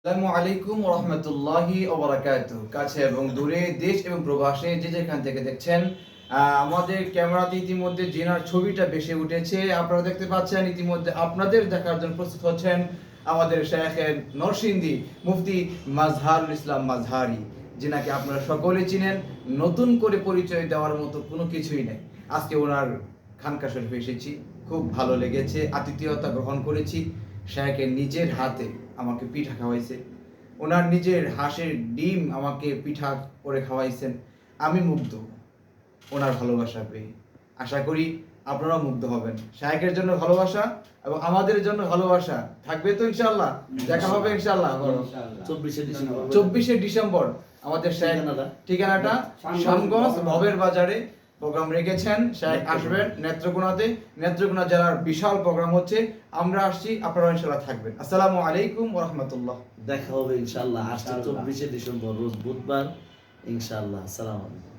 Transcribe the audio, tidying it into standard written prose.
আসসালামু আলাইকুম ওয়া রাহমাতুল্লাহি ওয়া বারাকাতুহু। কাছে এবং দূরে, দেশ এবং প্রবাসে যে যেখান থেকে দেখছেন, আমাদের ক্যামেরাতে ইতিমধ্যে জিনার ছবিটা ভেসে উঠেছে। আপনারা দেখতে পাচ্ছেন ইতিমধ্যে আপনাদের দেখার জন্য প্রস্তুত হচ্ছেন আমাদের শায়খের নরসিংদী মুফতি মাজহারুল ইসলাম মাজহারি, যিনাকে আপনারা সকলেই চিনেন। নতুন করে পরিচয় দেওয়ার মতো কোনো কিছুই নেই। আজকে ওনার খানকা শরীফে এসেছি, খুব ভালো লেগেছে, আতিথেয়তা গ্রহণ করেছি। শায়খের নিজের হাতে আমাকে পিঠা খাওয়াইছে, ওনার নিজের হাঁসের ডিম আমাকে পিঠা করে খাওয়াইছেন। আমি মুগ্ধ ওনার ভালোবাসা পেয়ে। আশা করি আপনারাও মুগ্ধ হবেন। শায়খের জন্য ভালোবাসা এবং আমাদের জন্য ভালোবাসা থাকবে তো ইনশাআল্লাহ। দেখা হবে ইনশাআল্লাহ 24শে ডিসেম্বর আমাদের শায়খ ঠিকানাটা শ্যামগঞ্জ ভবের বাজারে প্রোগ্রাম রেখেছেন। শায়খ আসবেন নেত্রকোনা জেলার বিশাল প্রোগ্রাম হচ্ছে। আমরা আসছি, আপনারা ইনশাআল্লাহ থাকবেন। আসসালামু আলাইকুম ওয়া রাহমাতুল্লাহ। দেখা হবে ইনশাআল্লাহ। আসছে 24শে ডিসেম্বর রোজ বুধবার ইনশাআল্লাহ। আসসালামু আলাইকুম।